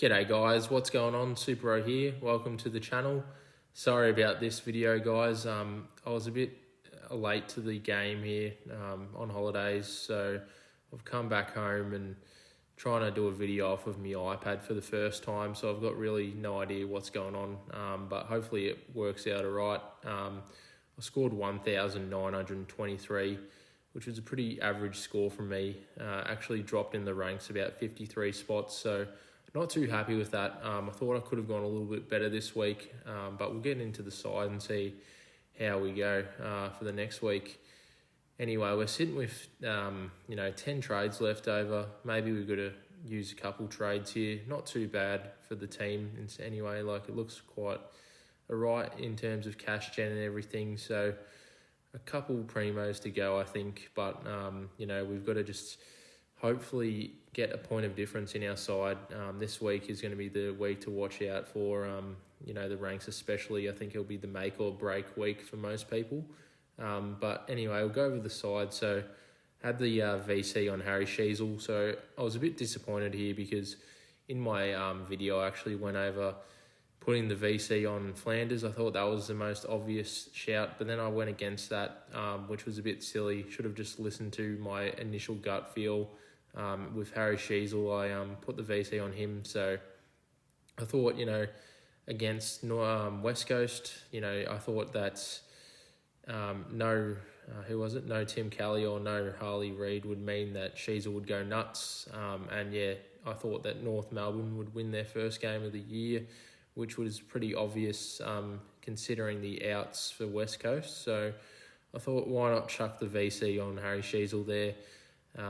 G'day guys, what's going on? Supero here. Welcome to the channel. Sorry about this video, guys. I was a bit late to the game here on holidays, so I've come back home and trying to do a video off of my iPad for the first time, so I've got really no idea what's going on, but hopefully it works out alright. I scored 1,923, which was a pretty average score from me. Actually dropped in the ranks about 53 spots, so not too happy with that. I thought I could have gone a little bit better this week, but we'll get into the side and see how we go for the next week. Anyway, we're sitting with 10 trades left over. Maybe we've got to use a couple trades here. Not too bad for the team anyway. Like, it looks quite alright in terms of cash gen and everything. So a couple primos to go, I think. But we've got to just hopefully get a point of difference in our side. This week is going to be the week to watch out for, the ranks especially. I think it'll be the make or break week for most people. But anyway, we'll go over the side. So had the VC on Harry Sheezel. So I was a bit disappointed here because in my video I actually went over putting the VC on Flanders. I thought that was the most obvious shout, but then I went against that, which was a bit silly. Should have just listened to my initial gut feel. With Harry Sheezel, I put the VC on him. So I thought, against West Coast, I thought that no Tim Kelly or no Harley Reid would mean that Sheezel would go nuts. I thought that North Melbourne would win their first game of the year, which was pretty obvious considering the outs for West Coast. So I thought, why not chuck the VC on Harry Sheezel there? He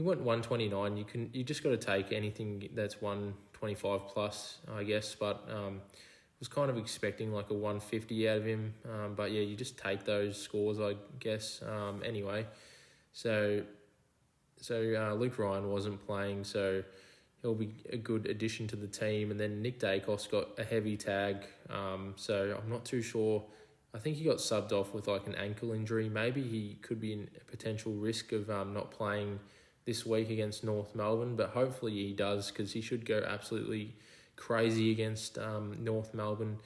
went 129. You just got to take anything that's 125 plus, I guess. But was kind of expecting like a 150 out of him. You just take those scores, I guess. So Luke Ryan wasn't playing, so he'll be a good addition to the team. And then Nick Dacos got a heavy tag, so I'm not too sure. I think he got subbed off with like an ankle injury. Maybe he could be in a potential risk of not playing this week against North Melbourne, but hopefully he does, because he should go absolutely crazy against North Melbourne.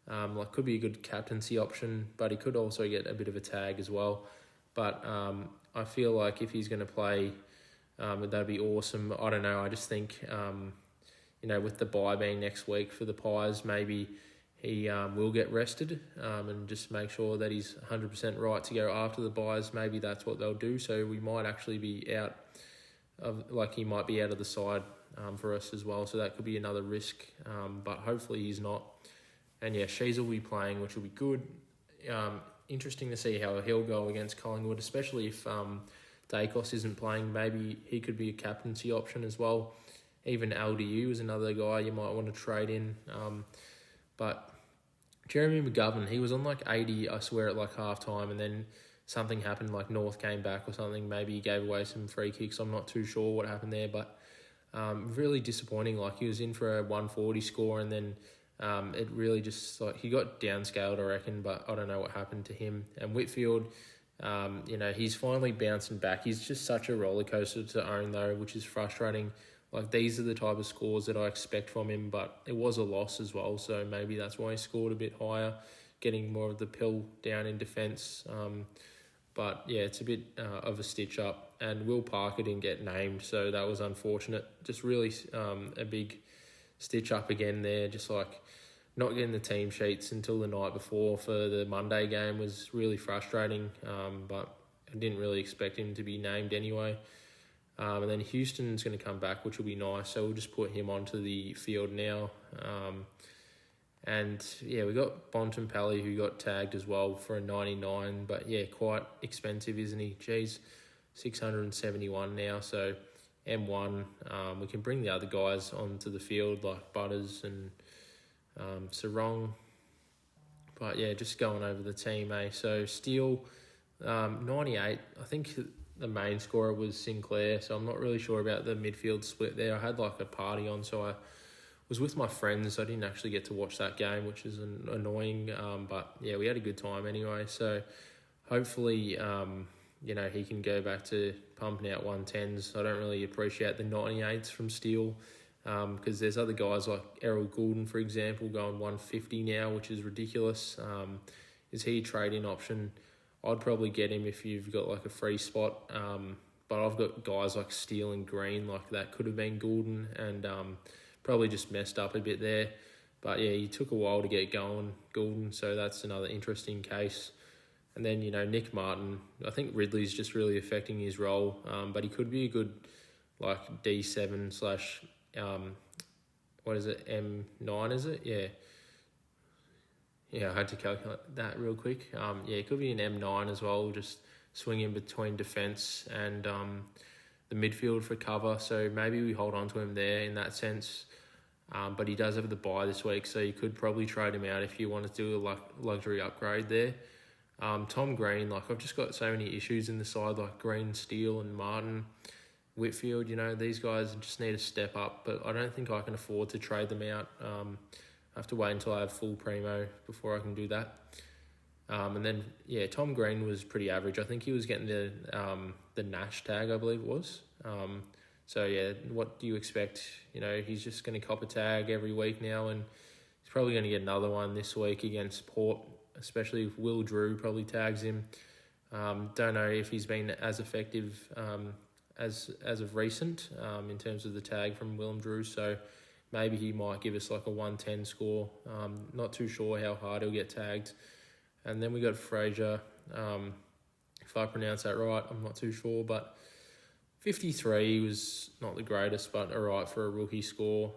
Could be a good captaincy option, but he could also get a bit of a tag as well. But I feel like if he's going to play, that'd be awesome. I don't know. I just think, with the bye being next week for the Pies, maybe he will get rested and just make sure that he's 100% right to go after the buys. Maybe that's what they'll do. So we might actually be out he might be out of the side for us as well. So that could be another risk, but hopefully he's not. And Sheezel will be playing, which will be good. Interesting to see how he'll go against Collingwood, especially if Dacos isn't playing. Maybe he could be a captaincy option as well. Even LDU is another guy you might want to trade in. But Jeremy McGovern, he was on 80, I swear, at halftime, and then something happened, North came back or something. Maybe he gave away some free kicks. I'm not too sure what happened there, but really disappointing. He was in for a 140 score, and then it really just, he got downscaled, I reckon, but I don't know what happened to him. And Whitfield, he's finally bouncing back. He's just such a roller coaster to own, though, which is frustrating. These are the type of scores that I expect from him, but it was a loss as well, so maybe that's why he scored a bit higher, getting more of the pill down in defence. It's a bit of a stitch up, and Will Parker didn't get named, so that was unfortunate. Just really a big stitch up again there, just not getting the team sheets until the night before for the Monday game was really frustrating, but I didn't really expect him to be named anyway. And then Houston's going to come back, which will be nice. So we'll just put him onto the field now. We got Bontempelli, who got tagged as well for a 99. But quite expensive, isn't he? Geez, 671 now. So M1, we can bring the other guys onto the field like Butters and Sarong. But just going over the team, So Steele, 98. I think the main scorer was Sinclair, so I'm not really sure about the midfield split there. I had a party on, so I was with my friends, so I didn't actually get to watch that game, which is annoying. We had a good time anyway. So hopefully he can go back to pumping out 110s. I don't really appreciate the 98s from Steele, because there's other guys like Errol Goulden, for example, going 150 now, which is ridiculous. Is he a trade-in option? I'd probably get him if you've got like a free spot. But I've got guys like Steele and Green, like that could have been Goulden, and probably just messed up a bit there. But yeah, he took a while to get going, Goulden, so that's another interesting case. And then, Nick Martin, I think Ridley's just really affecting his role, but he could be a good like D7 slash, what is it, M9 is it? Yeah, I had to calculate that real quick. It could be an M9 as well, just swinging between defence and the midfield for cover. So maybe we hold on to him there in that sense. But he does have the bye this week, so you could probably trade him out if you want to do a luxury upgrade there. Tom Green, I've just got so many issues in the side, like Green, Steele and Martin, Whitfield, these guys just need to step up, but I don't think I can afford to trade them out. I have to wait until I have full primo before I can do that. And then, Tom Green was pretty average. I think he was getting the Nash tag, I believe it was. What do you expect? He's just going to cop a tag every week now, and he's probably going to get another one this week against Port, especially if Will Drew probably tags him. Don't know if he's been as effective as of recent in terms of the tag from Willem Drew, so maybe he might give us like a 110 score. Not too sure how hard he'll get tagged. And then we got Fraser. If I pronounce that right, I'm not too sure, but 53 was not the greatest, but all right for a rookie score.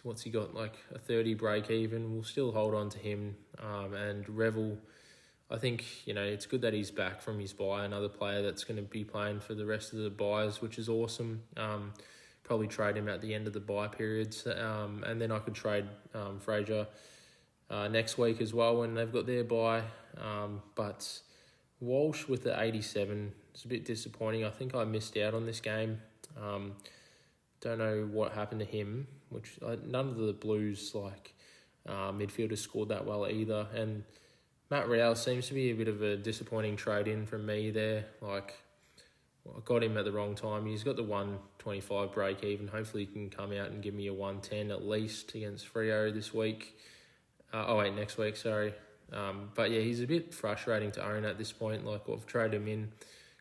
What's he got, like a 30 break even? We'll still hold on to him. And Revel, I think, it's good that he's back from his bye, another player that's going to be playing for the rest of the byes, which is awesome. Probably trade him at the end of the bye periods. And then I could trade Fraser next week as well when they've got their bye. But Walsh with the 87 is a bit disappointing. I think I missed out on this game. Don't know what happened to him, which none of the Blues midfielders scored that well either. And Matt Rowell seems to be a bit of a disappointing trade-in from me there. I got him at the wrong time. He's got the 125 break even. Hopefully he can come out and give me a 110 at least against Freo this week. Next week, sorry. But yeah, he's a bit frustrating to own at this point. I've traded him in.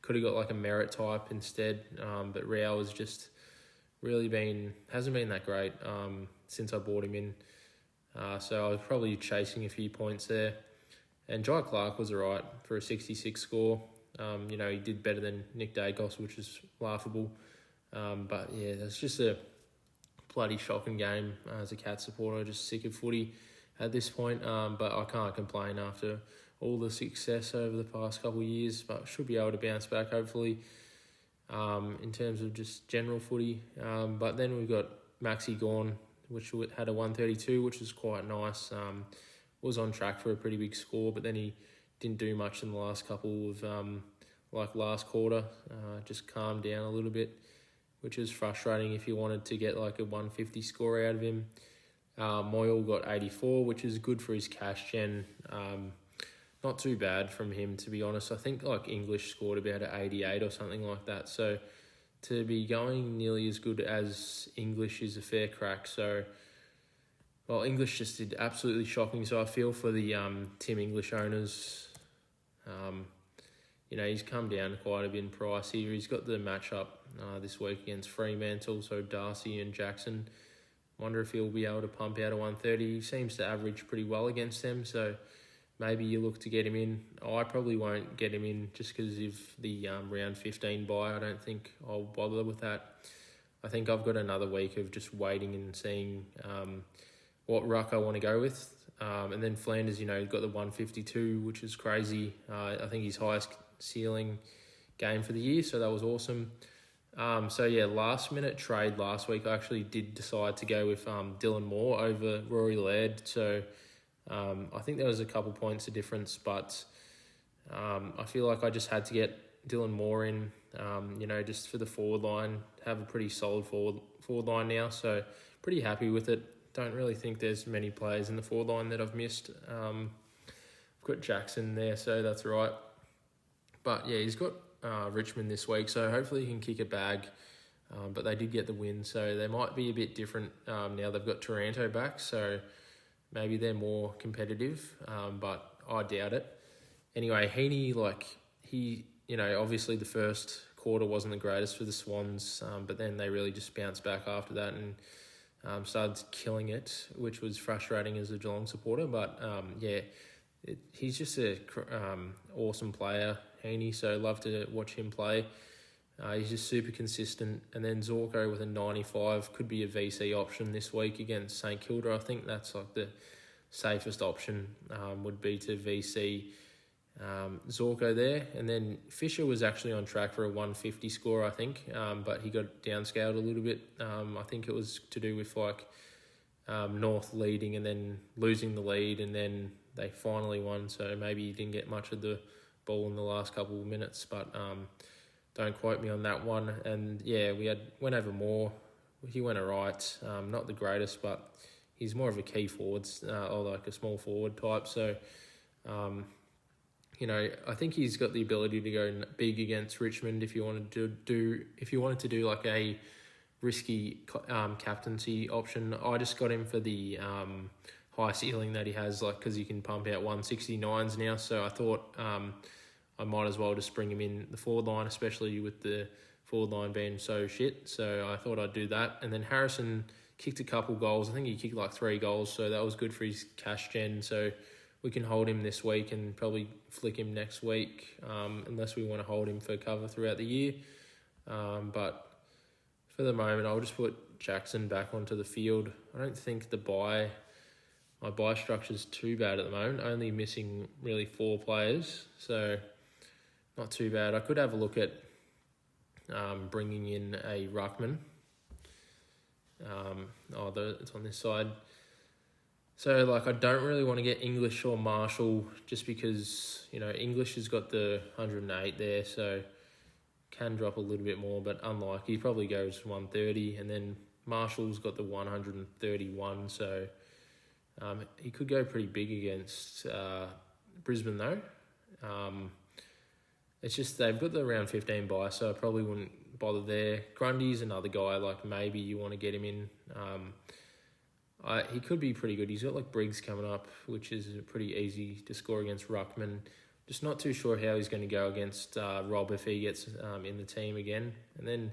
Could have got like a merit type instead. But Rowell has just really hasn't been that great since I bought him in. So I was probably chasing a few points there. And Jai Clark was alright for a 66 score. He did better than Nick Dacos, which is laughable. But yeah, that's just a bloody shocking game as a Cat supporter. Just sick of footy at this point. But I can't complain after all the success over the past couple of years. But should be able to bounce back, hopefully, in terms of just general footy. But then we've got Maxi Gawn, which had a 132, which was quite nice. Was on track for a pretty big score, but then he didn't do much in the last couple of, last quarter. Just calmed down a little bit, which is frustrating if you wanted to get like a 150 score out of him. Moyle got 84, which is good for his cash gen. Not too bad from him, to be honest. I think English scored about an 88 or something like that. So to be going nearly as good as English is a fair crack. So, English just did absolutely shocking. So I feel for the Tim English owners. He's come down quite a bit in price here. He's got the matchup this week against Fremantle, so Darcy and Jackson. Wonder if he'll be able to pump out a 130. He seems to average pretty well against them, so maybe you look to get him in. I probably won't get him in just because of the round 15 bye. I don't think I'll bother with that. I think I've got another week of just waiting and seeing what ruck I want to go with. And then Flanders, got the 152, which is crazy. I think his highest ceiling game for the year, so that was awesome. Last minute trade last week, I actually did decide to go with Dylan Moore over Rory Laird. So I think there was a couple points of difference, but I feel like I just had to get Dylan Moore in, just for the forward line. Have a pretty solid forward line now, so pretty happy with it. Don't really think there's many players in the forward line that I've missed. I've got Jackson there, so that's right. But yeah, he's got Richmond this week, so hopefully he can kick a bag. But they did get the win, so they might be a bit different now they've got Taranto back, so maybe they're more competitive, but I doubt it. Anyway, Heaney, obviously the first quarter wasn't the greatest for the Swans, but then they really just bounced back after that and started killing it, which was frustrating as a Geelong supporter. But he's just a awesome player, Heaney, so love to watch him play. He's just super consistent. And then Zorko with a 95 could be a VC option this week against St Kilda. I think that's like the safest option would be to VC Zorko there. And then Fisher was actually on track for a 150 score, I think, but he got downscaled a little bit. I think it was to do with North leading and then losing the lead, and then they finally won, so maybe he didn't get much of the ball in the last couple of minutes, but don't quote me on that one. And yeah, went over Moore. He went alright, not the greatest, but he's more of a key forwards or like a small forward type. So, I think he's got the ability to go big against Richmond if you wanted to do like a risky captaincy option. I just got him for the high ceiling that he has, because he can pump out 169s now. So I thought I might as well just bring him in the forward line, especially with the forward line being so shit. So I thought I'd do that. And then Harrison kicked a couple goals. I think he kicked 3 goals, so that was good for his cash gen. So we can hold him this week and probably flick him next week, unless we want to hold him for cover throughout the year. But for the moment, I'll just put Jackson back onto the field. I don't think my buy structure's too bad at the moment, only missing really 4 players, so not too bad. I could have a look at bringing in a ruckman. It's on this side. So, I don't really want to get English or Marshall just because, English has got the 108 there, so can drop a little bit more, but unlikely. He probably goes 130, and then Marshall's got the 131, so he could go pretty big against Brisbane, though. It's just they've got the round 15 bye, so I probably wouldn't bother there. Grundy's another guy, maybe you want to get him in. He could be pretty good. He's got Briggs coming up, which is pretty easy to score against Ruckman. Just not too sure how he's going to go against Rob if he gets in the team again. And then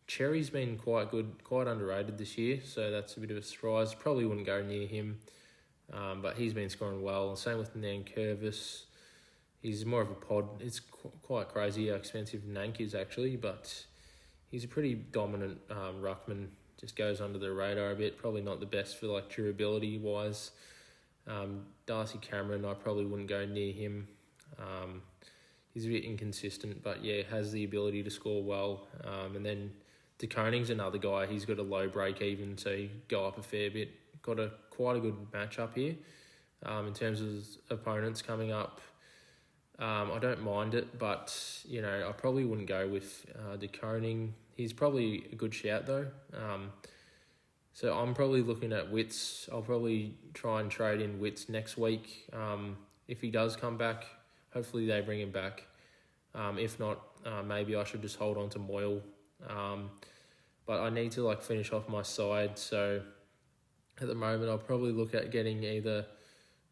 Cherry's been quite good, quite underrated this year, so that's a bit of a surprise. Probably wouldn't go near him, but he's been scoring well. Same with Nankervis. He's more of a pod. It's quite crazy how expensive Nank is actually, but he's a pretty dominant ruckman. Just goes under the radar a bit. Probably not the best for durability wise. Darcy Cameron, I probably wouldn't go near him. He's a bit inconsistent, but yeah, has the ability to score well. And then De Koning's another guy. He's got a low break even, so he go up a fair bit. Got quite a good matchup here. In terms of opponents coming up, I don't mind it, but I probably wouldn't go with De Koning. He's probably a good shout though. So I'm probably looking at Witts. I'll probably try and trade in Witts next week. If he does come back, hopefully they bring him back. If not, maybe I should just hold on to Moyle. But I need to finish off my side. So at the moment, I'll probably look at getting either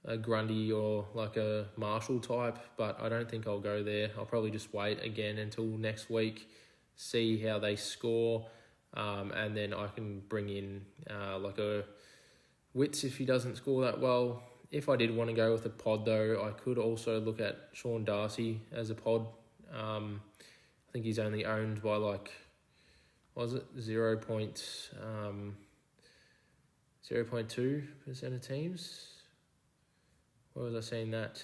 a Grundy or a Marshall type, but I don't think I'll go there. I'll probably just wait again until next week, see how they score, and then I can bring in a Witts if he doesn't score that well. If I did want to go with a pod though, I could also look at Sean Darcy as a pod. I think he's only owned by 0.2% of teams. Where was I saying that?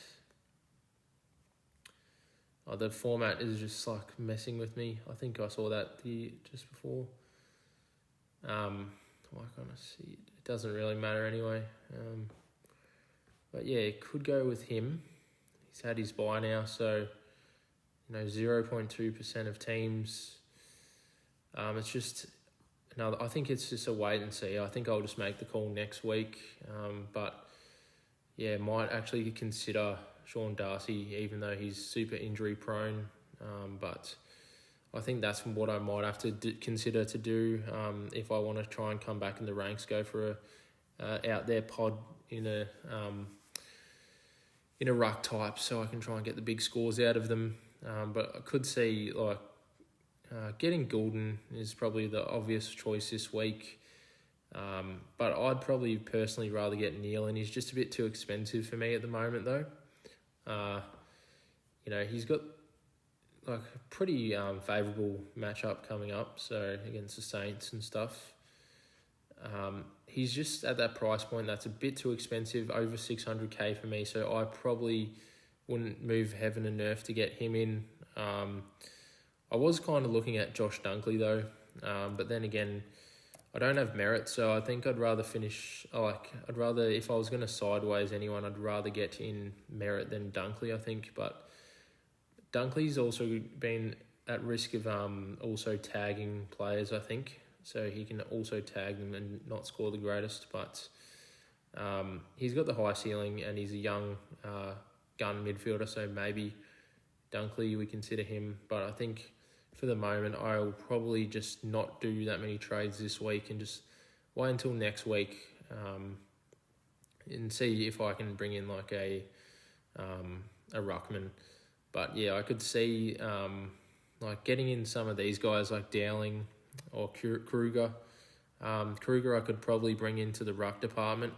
Oh, the format is just messing with me. I think I saw that just before. Why can't I see it? It doesn't really matter anyway. But yeah, could go with him. He's had his bye now, so 0.2% of teams. It's just another. I think it's just a wait and see. I think I'll just make the call next week. But yeah, might actually consider Sean Darcy, even though he's super injury prone. But I think that's what I might have to consider to do if I want to try and come back in the ranks, go for a out there pod in a ruck type, so I can try and get the big scores out of them. But I could see getting Goulden is probably the obvious choice this week. But I'd probably personally rather get Neil, and he's just a bit too expensive for me at the moment though. He's got like a pretty favourable matchup coming up, so against the Saints and stuff. He's just at that price point that's a bit too expensive, over 600k for me, so I probably wouldn't move heaven and earth to get him in. I was kind of looking at Josh Dunkley though, but then again, I don't have merit, so I think I'd rather if I was going to sideways anyone, I'd rather get in merit than Dunkley, I think. But Dunkley's also been at risk of also tagging players, I think. So he can also tag them and not score the greatest. But he's got the high ceiling and he's a young gun midfielder, so maybe Dunkley, we consider him. But I think for the moment, I'll probably just not do that many trades this week and just wait until next week and see if I can bring in like a ruckman. But yeah, I could see like getting in some of these guys like Dowling or Kruger. Kruger I could probably bring into the ruck department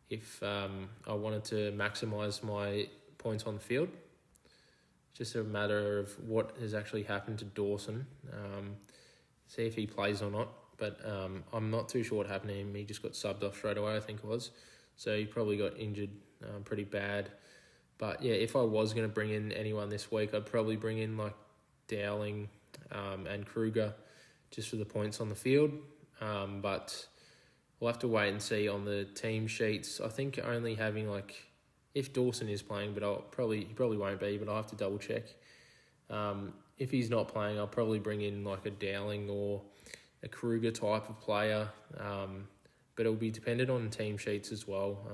if I wanted to maximise my points on the field. Just a matter of what has actually happened to Dawson. See if he plays or not. But I'm not too sure what happened to him. He just got subbed off straight away, I think it was. So he probably got injured pretty bad. But yeah, if I was going to bring in anyone this week, I'd probably bring in like Dowling and Kruger just for the points on the field. But we'll have to wait and see on the team sheets. I think only having like, if Dawson is playing, but he probably won't be, but I'll have to double check. If he's not playing, I'll probably bring in like a Dowling or a Kruger type of player. But it'll be dependent on team sheets as well.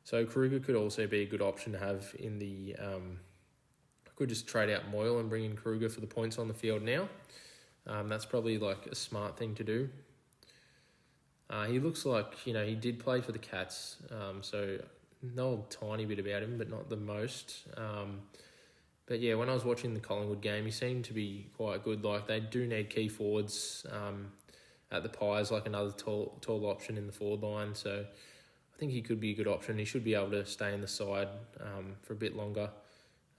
So Kruger could also be a good option to have in the... I could just trade out Moyle and bring in Kruger for the points on the field now. That's probably like a smart thing to do. He looks like, he did play for the Cats, so know a tiny bit about him, but not the most. But yeah, when I was watching the Collingwood game, he seemed to be quite good. Like, they do need key forwards at the Pies, like another tall option in the forward line. So I think he could be a good option. He should be able to stay in the side for a bit longer.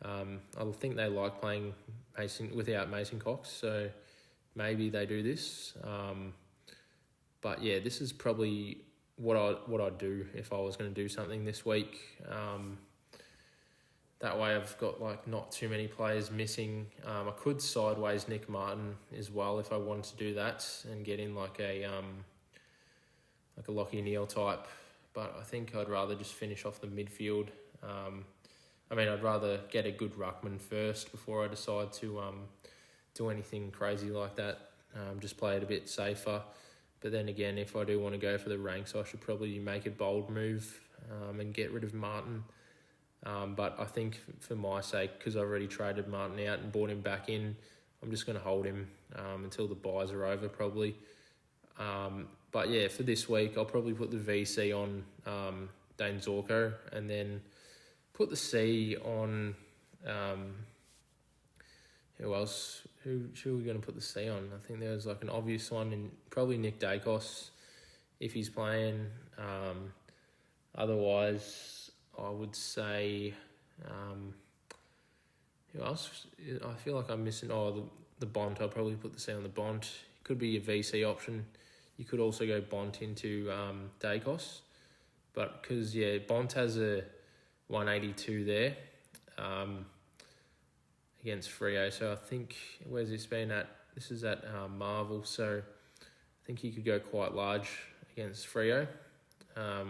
I think they like playing without Mason Cox, so maybe they do this. But yeah, this is probably what I'd do if I was going to do something this week. That way I've got like not too many players missing. I could sideways Nick Martin as well if I wanted to do that and get in like a Lachie Neale type. But I think I'd rather just finish off the midfield. I'd rather get a good ruckman first before I decide to do anything crazy like that. Just play it a bit safer. But then again, if I do want to go for the ranks, I should probably make a bold move and get rid of Martin. But I think for my sake, because I've already traded Martin out and brought him back in, I'm just going to hold him until the buys are over probably. But yeah, for this week, I'll probably put the VC on Dane Zorko and then put the C on... who else? Who are we going to put the C on? I think there's like an obvious one, and probably Nick Dacos if he's playing. Otherwise, I would say... who else? I feel like I'm missing... the Bont. I'll probably put the C on the Bont. It could be a VC option. You could also go Bont into Dacos. But because, Bont has a 182 there. Against Freo, so I think, where's this been at? This is at Marvel, so I think he could go quite large against Freo. It'll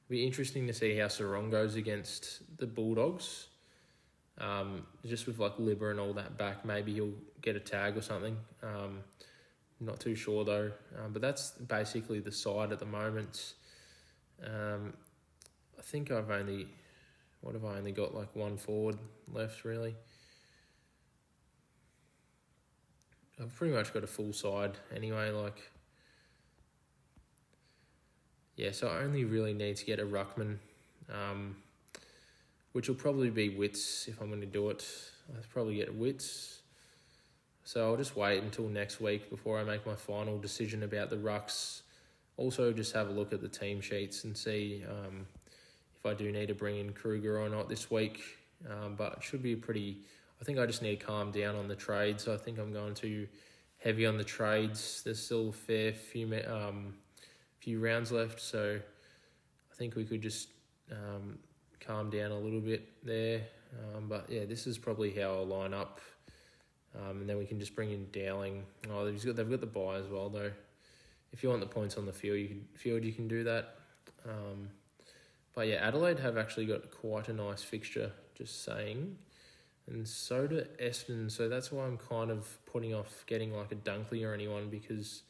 be interesting to see how Sarong goes against the Bulldogs. Just with like Libba and all that back, maybe he'll get a tag or something. Not too sure though, but that's basically the side at the moment. I think I've only... what have I only got, like one forward left really. I've pretty much got a full side anyway, like, yeah, so I only really need to get a ruckman, which will probably be Wits if I'm going to do it. I'll probably get Wits. So I'll just wait until next week before I make my final decision about the rucks. Also, just have a look at the team sheets and see if I do need to bring in Kruger or not this week. But it should be I think I just need to calm down on the trades. I think I'm going too heavy on the trades. There's still a fair few rounds left, so I think we could just calm down a little bit there. But yeah, this is probably how I'll line up. And then we can just bring in Dowling. Oh, they've got the bye as well though. If you want the points on the field, you can do that. But yeah, Adelaide have actually got quite a nice fixture, just saying. And so do Essendon, so that's why I'm kind of putting off getting like a Dunkley or anyone, because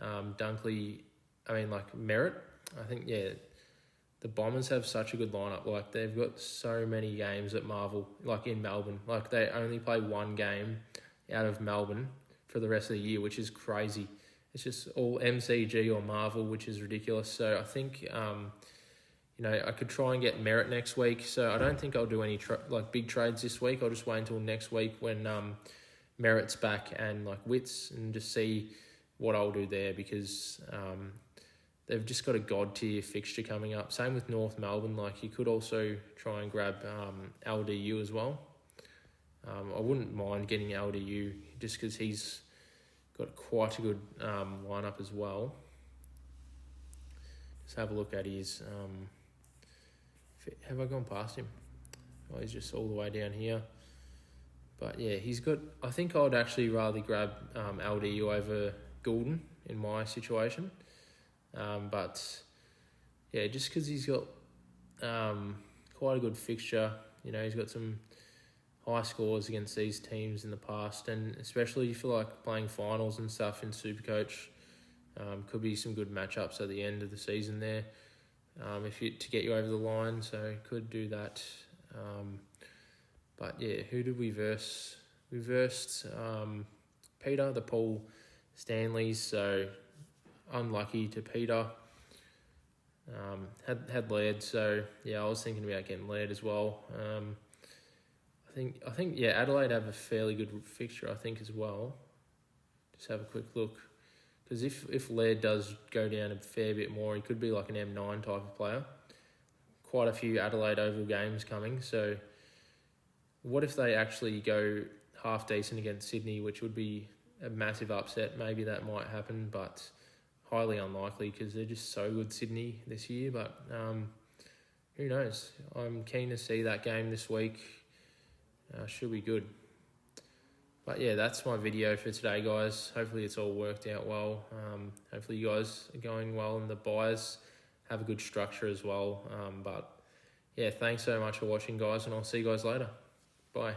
Merritt, I think, yeah, the Bombers have such a good lineup. Like, they've got so many games at Marvel, like in Melbourne. Like, they only play one game out of Melbourne for the rest of the year, which is crazy. It's just all MCG or Marvel, which is ridiculous. So I think, I could try and get Merritt next week. So I don't think I'll do any big trades this week. I'll just wait until next week when Merritt's back and like Wits, and just see what I'll do there, because they've just got a god tier fixture coming up. Same with North Melbourne. Like, you could also try and grab LDU as well. I wouldn't mind getting LDU just because he's got quite a good lineup as well. Just have a look at his... have I gone past him? Oh, he's just all the way down here. But yeah, he's got... I think I'd actually rather grab LDU over Goulden in my situation. But yeah, just because he's got quite a good fixture. He's got some high scores against these teams in the past, and especially if you like playing finals and stuff in SuperCoach, could be some good matchups at the end of the season there, to get you over the line. So could do that. But yeah, who did we verse? We versed Peter, the Paul Stanleys. So unlucky to Peter. Had Laird, so yeah, I was thinking about getting Laird as well. I think yeah, Adelaide have a fairly good fixture, I think, as well. Just have a quick look, because if Laird does go down a fair bit more, he could be like an M9 type of player. Quite a few Adelaide Oval games coming, so what if they actually go half decent against Sydney, which would be a massive upset? Maybe that might happen, but highly unlikely because they're just so good, Sydney, this year. But who knows? I'm keen to see that game this week. Should be good. But yeah, that's my video for today, guys. Hopefully it's all worked out well. Hopefully you guys are going well, and the buyers have a good structure as well. But yeah, thanks so much for watching, guys, and I'll see you guys later. Bye.